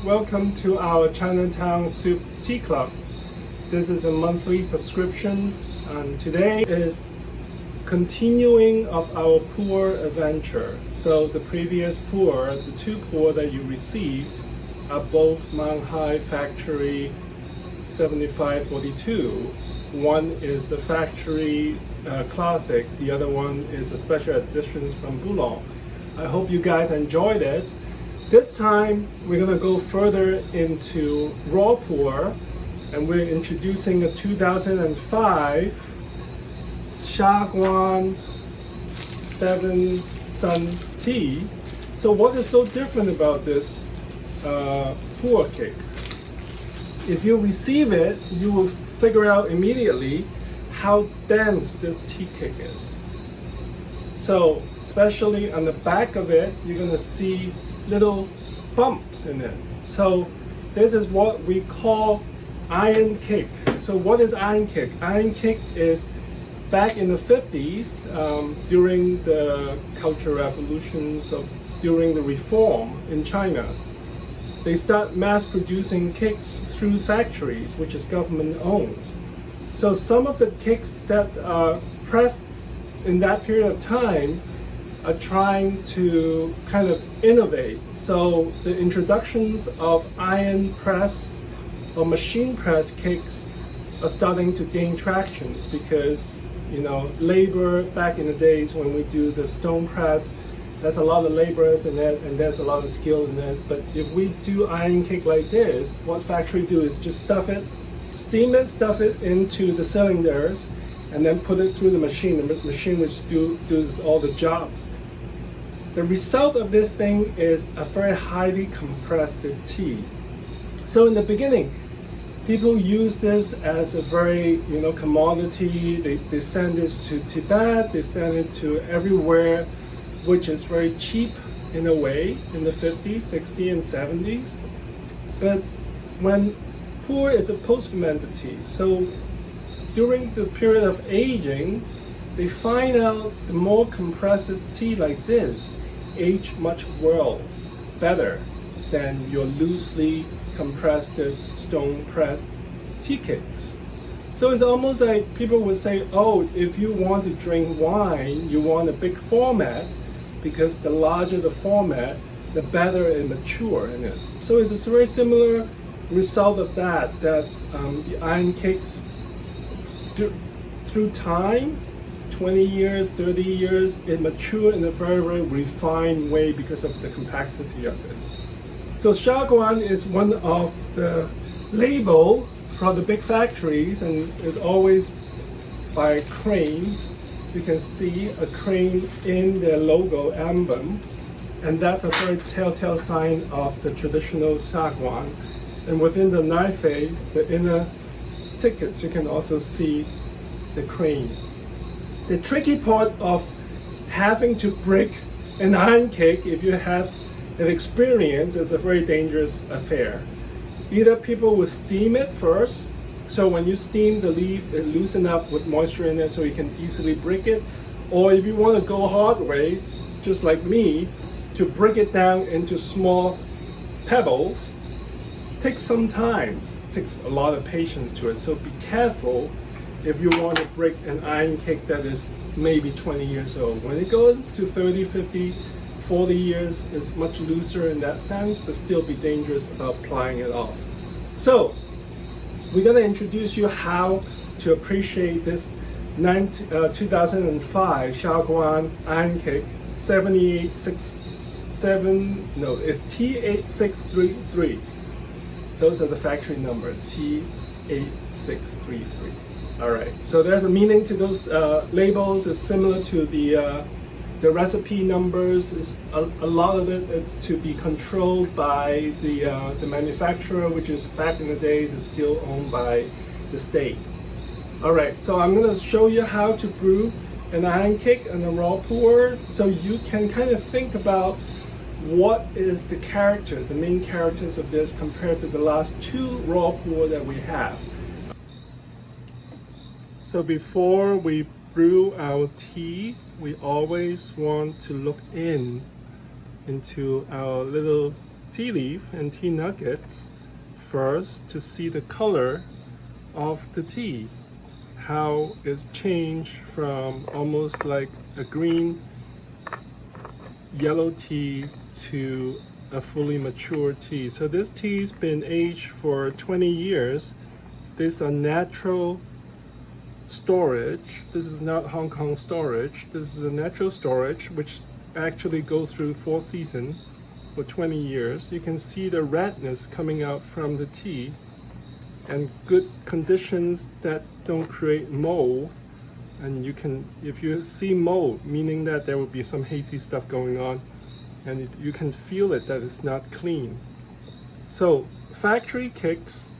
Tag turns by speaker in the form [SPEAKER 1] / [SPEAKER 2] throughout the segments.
[SPEAKER 1] Welcome to our Chinatown Soup Tea Club. This is a monthly subscriptions, and today is continuing of our Puerh adventure. So the previous Puerh, the two Puerh that you received are both Menghai Factory 7542. One is the factory classic, the other one is a special editions from Brewing. I hope you guys enjoyed it. This time we're gonna go further into raw pour, and we're introducing a 2005 XiaGuan 7 Suns tea. So what is so different about this pour cake? If you receive it, you will figure out immediately how dense this tea cake is. So especially on the back of it, you're gonna see little bumps in it. So this is what we call iron cake. So what is iron cake? Iron cake is back in the 50s, during the Cultural Revolution, so during the reform in China, they start mass producing cakes through factories, which is government owns. So some of the cakes that are pressed in that period of time are trying to kind of innovate. So the introductions of iron press or machine press cakes are starting to gain traction, because labor back in the days when we do the stone press, there's a lot of laborers in it and there's a lot of skill in it. But if we do iron cake like this, what factory do is just stuff it, steam it, stuff it into the cylinders, and then put it through the machine. The machine which does all the jobs. The result of this thing is a very highly compressed tea. So in the beginning, people use this as a very commodity. They send this to Tibet, they send it to everywhere, which is very cheap in a way in the 50s, 60s, and 70s. But when Puerh is a post-fermented tea, so during the period of aging, they find out the more compressed tea like this age much better than your loosely compressed stone pressed tea cakes. So it's almost like people would say, oh, if you want to drink wine, you want a big format, because the larger the format, the better it mature in it. So it's a very similar result of that the iron cakes through time, 20 years, 30 years, it matured in a very, very refined way because of the complexity of it. So XiaGuan is one of the label for the big factories, and is always by a crane. You can see a crane in their logo emblem, and that's a very telltale sign of the traditional XiaGuan. And within the knife, the inner tickets, you can also see the crane. The tricky part of having to break an iron cake, if you have an experience, is a very dangerous affair. Either people will steam it first, so when you steam the leaf, it loosens up with moisture in it so you can easily break it. Or if you want to go hard way, just like me, to break it down into small pebbles, takes some time, takes a lot of patience to it. So be careful if you want to break an iron cake that is maybe 20 years old. When it goes to 30, 50, 40 years, it's much looser in that sense, but still be dangerous about plying it off. So we're going to introduce you how to appreciate this 2005 XiaGuan iron cake it's T8633. Those are the factory number, T8633. All right, so there's a meaning to those labels. It's similar to the recipe numbers. It's a lot of it is to be controlled by the manufacturer, which is back in the days is still owned by the state. All right, so I'm gonna show you how to brew an iron cake and a raw pour, so you can kind of think about what is the main characters of this compared to the last two raw pour that we have. So before we brew our tea, we always want to look into our little tea leaf and tea nuggets first to see the color of the tea, how it's changed from almost like a green yellow tea to a fully mature tea. So this tea's been aged for 20 years. These are natural storage. This is not Hong Kong storage. This is a natural storage which actually goes through 4 seasons for 20 years. You can see the redness coming out from the tea, and good conditions that don't create mold. And you can, if you see mold, meaning that there will be some hazy stuff going on, and you can feel it that it's not clean. So factory cakes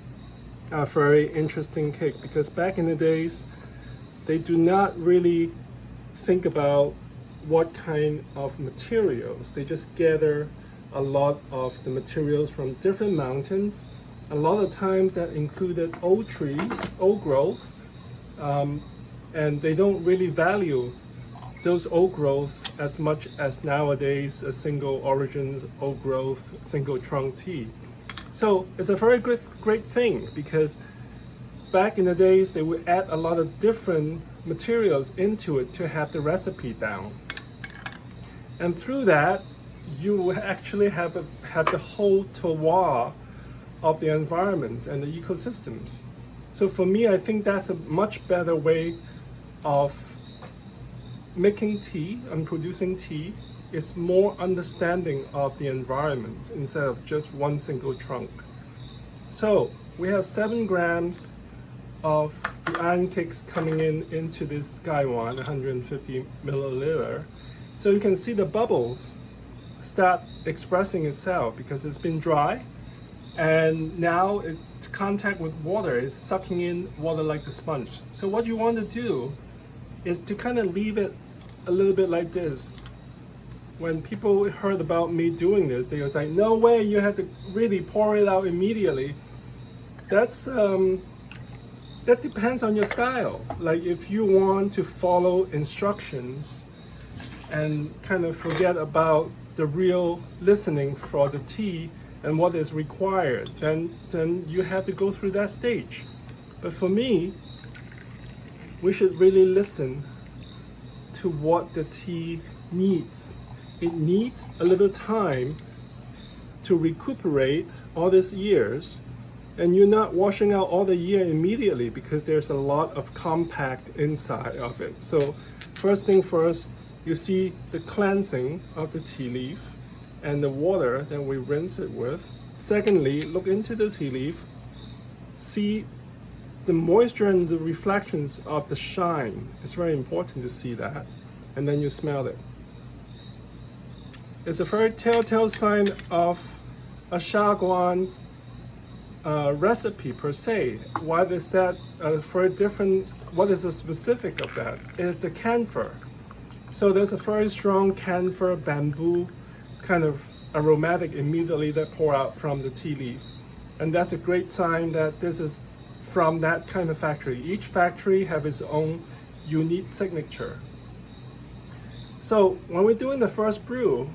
[SPEAKER 1] are very interesting cake, because back in the days they do not really think about what kind of materials. They just gather a lot of the materials from different mountains. A lot of times that included old trees, old growth, and they don't really value those old growth as much as nowadays a single origins old growth single trunk tea. So it's a very great thing, because back in the days they would add a lot of different materials into it to have the recipe down, and through that you will actually have the whole terroir of the environments and the ecosystems. So for me, I think that's a much better way of making tea and producing tea. Is more understanding of the environment instead of just one single trunk. So we have 7 grams of the iron cakes coming into this XiaGuan 150 milliliter. So you can see the bubbles start expressing itself because it's been dry, and now its contact with water is sucking in water like a sponge. So what you want to do is to kind of leave it a little bit like this. When people heard about me doing this, they was like, no way, you have to really pour it out immediately. That's that depends on your style. Like if you want to follow instructions and kind of forget about the real listening for the tea and what is required, then you have to go through that stage. But for me, we should really listen to what the tea needs. It needs a little time to recuperate all these years, and you're not washing out all the year immediately because there's a lot of compact inside of it. So first thing first, you see the cleansing of the tea leaf and the water that we rinse it with. Secondly, look into the tea leaf, see the moisture and the reflections of the shine. It's very important to see that, and then you smell it. It's a very telltale sign of a XiaGuan recipe per se. What is that very different? What is the specific of that? It is the camphor. So there's a very strong camphor bamboo kind of aromatic immediately that pour out from the tea leaf, and that's a great sign that this is from that kind of factory. Each factory have its own unique signature. So when we're doing the first brew,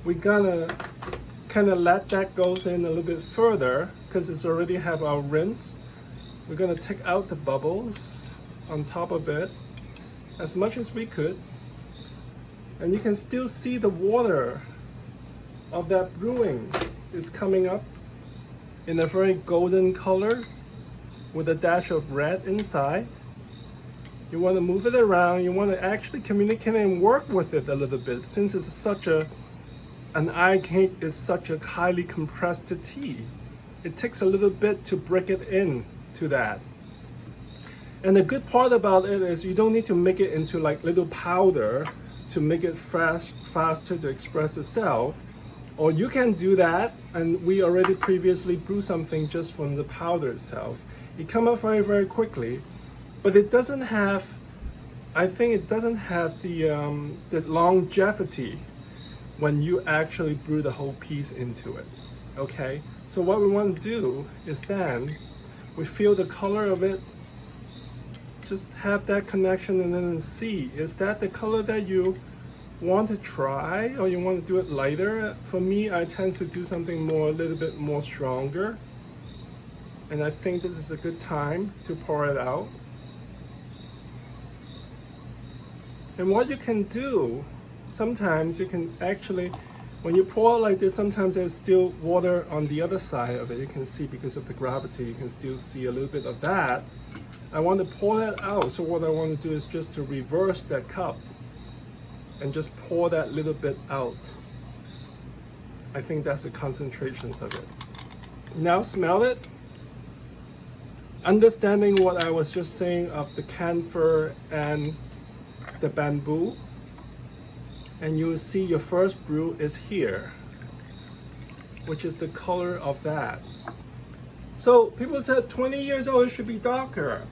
[SPEAKER 1] we're gonna kind of let that go in a little bit further because it's already have our rinse. We're gonna take out the bubbles on top of it as much as we could, and you can still see the water of that brewing is coming up in a very golden color with a dash of red inside. You want to move it around. You want to actually communicate and work with it a little bit, since it's such an iron cake is such a highly compressed tea. It takes a little bit to break it in to that. And the good part about it is you don't need to make it into like little powder to make it faster to express itself. Or you can do that, and we already previously brewed something just from the powder itself. It comes up very, very quickly, but it doesn't have, I think it doesn't have the longevity when you actually brew the whole piece into it, okay? So what we want to do is then, we feel the color of it, just have that connection and then see, is that the color that you want to try or you want to do it lighter, for me, I tend to do something more, a little bit more stronger. And I think this is a good time to pour it out. And what you can do, sometimes you can actually, when you pour like this, sometimes there's still water on the other side of it. You can see because of the gravity, you can still see a little bit of that. I want to pour that out. So what I want to do is just to reverse that cup and just pour that little bit out. I think that's the concentrations of it. Now smell it. Understanding what I was just saying of the camphor and the bamboo, and you will see your first brew is here, which is the color of that. So people said 20 years old it should be darker.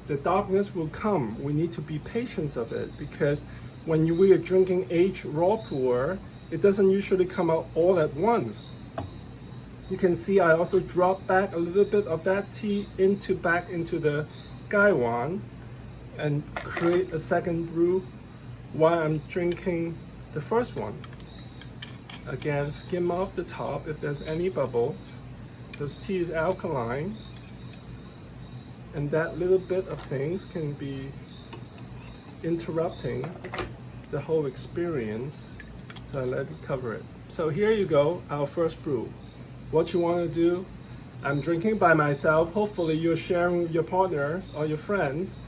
[SPEAKER 1] The darkness will come. We need to be patient of it, because when we are drinking aged raw pu'er, it doesn't usually come out all at once. You can see I also drop back a little bit of that tea back into the XiaGuan and create a second brew while I'm drinking the first one. Again, skim off the top if there's any bubbles. This tea is alkaline, and that little bit of things can be interrupting the whole experience. So I let it cover it. So here you go, our first brew. What you want to do, I'm drinking by myself. Hopefully you're sharing with your partners or your friends.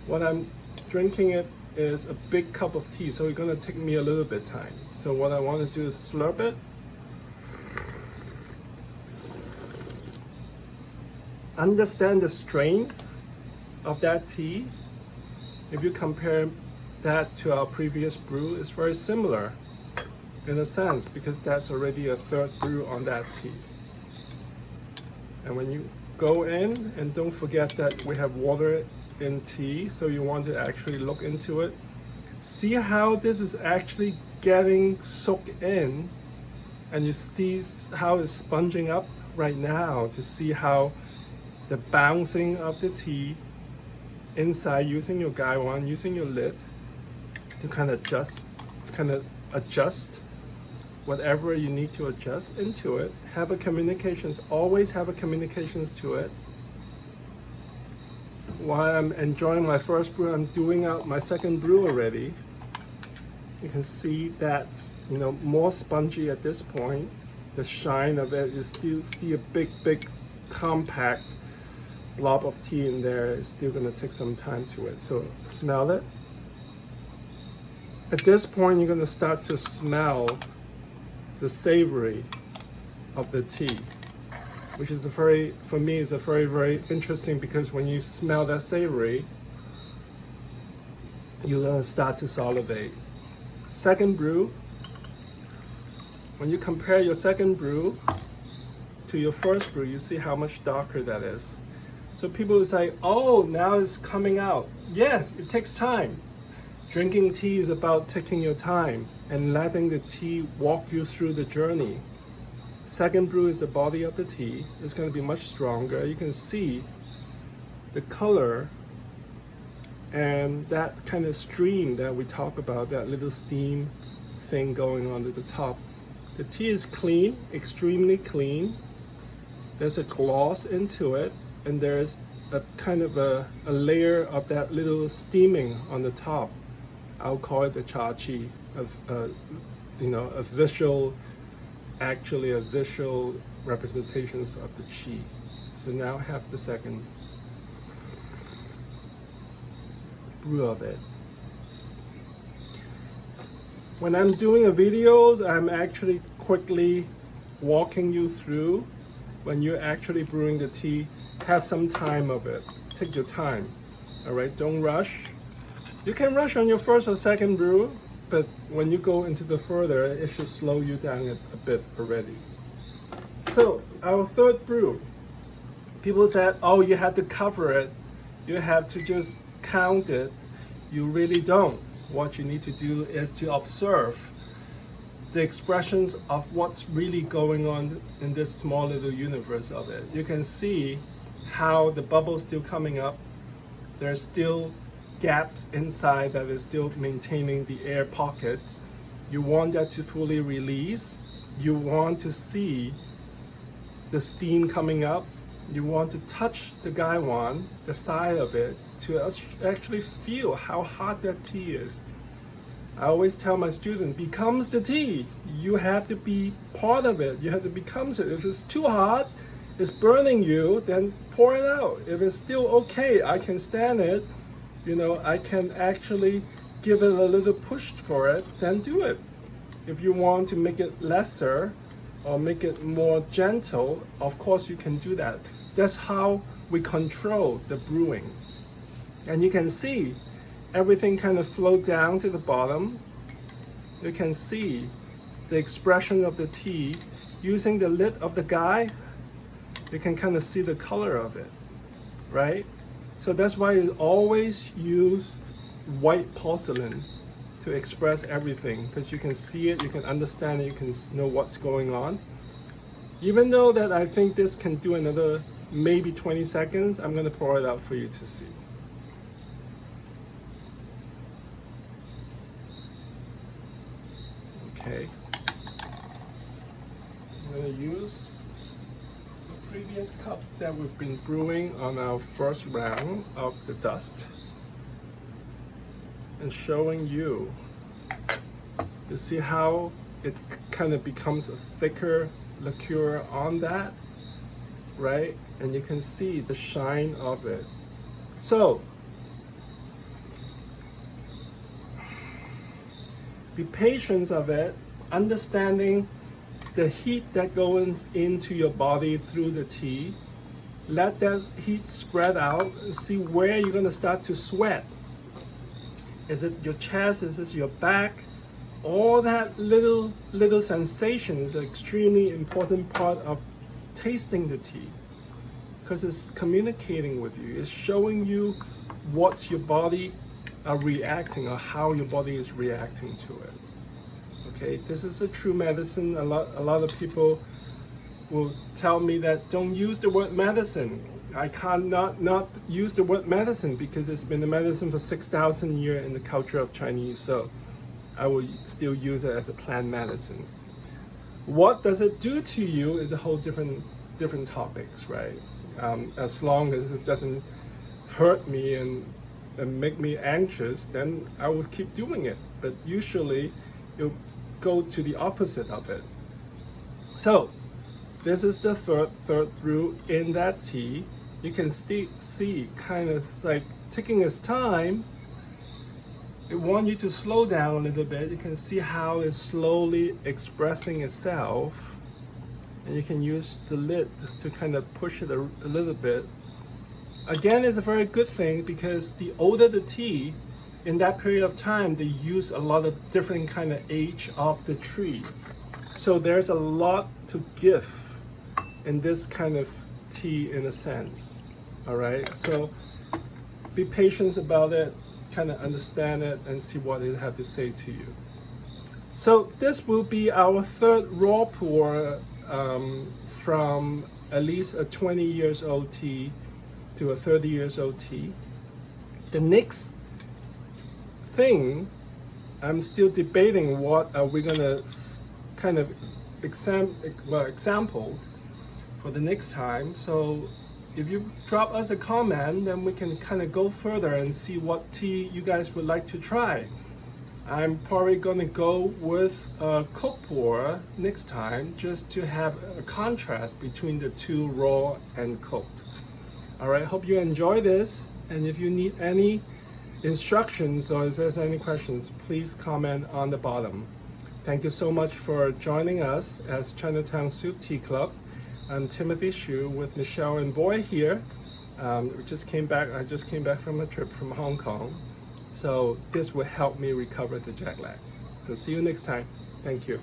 [SPEAKER 1] What I'm drinking it is a big cup of tea, so it's gonna take me a little bit time. So what I want to do is slurp it. Understand the strength of that tea. If you compare that to our previous brew, it's very similar in a sense, because that's already a third brew on that tea. And when you go in, and don't forget that we have water in tea, so you want to actually look into it. See how this is actually getting soaked in, and you see how it's sponging up right now, to see how the bouncing of the tea inside, using your XiaGuan, using your lid to kind of adjust whatever you need to adjust into it. Have a communications, always have a communications to it. While I'm enjoying my first brew, I'm doing out my second brew already. You can see that's, you know, more spongy at this point. The shine of it, you still see a big compact blob of tea in there. It's still gonna take some time to it. So smell it. At this point, you're gonna start to smell the savory of the tea, which is for me is a very interesting, because when you smell that savory, you're gonna start to salivate. Second brew, when you compare your second brew to your first brew, you see how much darker that is. So people will say, oh, now it's coming out. Yes, it takes time. Drinking tea is about taking your time and letting the tea walk you through the journey. Second brew is the body of the tea. It's going to be much stronger. You can see the color and that kind of stream that we talk about, that little steam thing going on at the top. The tea is clean, extremely clean. There's a gloss into it, and there's a kind of a layer of that little steaming on the top. I'll call it the cha chi of a visual representations of the chi. So now I have the second brew of it. When I'm doing a videos, I'm actually quickly walking you through. When you're actually brewing the tea, have some time of it. Take your time. All right, don't rush. You can rush on your first or second brew, but when you go into the further, it should slow you down a bit already. So our third brew, people said, oh, you have to cover it. You have to just count it. You really don't. What you need to do is to observe the expressions of what's really going on in this small little universe of it. You can see how the bubble's still coming up. There's still gaps inside that is still maintaining the air pockets. You want that to fully release. You want to see the steam coming up. You want to touch the XiaGuan, the side of it, to actually feel how hot that tea is. I always tell my students, becomes the tea. You have to be part of it. You have to become it. If it's too hot, it's burning you, then pour it out. If it's still okay, I can stand it, you know, I can actually give it a little push for it, then do it. If you want to make it lesser or make it more gentle, of course you can do that. That's how we control the brewing. And you can see everything kind of flow down to the bottom. You can see the expression of the tea. Using the lid of the guy, you can kind of see the color of it, right? So that's why you always use white porcelain to express everything, because you can see it, you can understand it, you can know what's going on. Even though that I think this can do another maybe 20 seconds, I'm going to pour it out for you to see. Okay. I'm going to use the previous cup that we've been brewing on our first round of the dust, and showing you to see how it kind of becomes a thicker liqueur on that, right? And you can see the shine of it. So be patient of it, understanding the heat that goes into your body through the tea. Let that heat spread out, see where you're going to start to sweat. Is it your chest? Is it your back? All that little sensation is an extremely important part of tasting the tea, because it's communicating with you. It's showing you what's your body are reacting, or how your body is reacting to it. Okay, this is a true medicine. A lot of people will tell me that don't use the word medicine. I can't not use the word medicine because it's been a medicine for 6,000 years in the culture of Chinese, so I will still use it as a plant medicine. What does it do to you is a whole different topics, right? As long as it doesn't hurt me and make me anxious, then I will keep doing it. But usually it'll go to the opposite of it. So this is the third brew in that tea. You can see kind of like taking its time. It wants you to slow down a little bit. You can see how it's slowly expressing itself. And you can use the lid to kind of push it a little bit. Again, it's a very good thing, because the older the tea, in that period of time, they use a lot of different kind of age of the tree. So there's a lot to give in this kind of tea, in a sense. All right, so be patient about it, kind of understand it, and see what it has to say to you. So this will be our third raw pour from at least a 20 years old tea to a 30 years old tea. The next thing, I'm still debating what are we gonna kind of example for the next time. So if you drop us a comment, then we can kind of go further and see what tea you guys would like to try. I'm probably gonna go with a cooked pour next time, just to have a contrast between the two, raw and cooked. All right, hope you enjoy this, and if you need any instructions or if there's any questions, please comment on the bottom. Thank you so much for joining us as Chinatown Soup Tea Club. I'm Timothy Xu with Michelle and Boy here. I just came back from a trip from Hong Kong. So this will help me recover the jet lag. So see you next time. Thank you.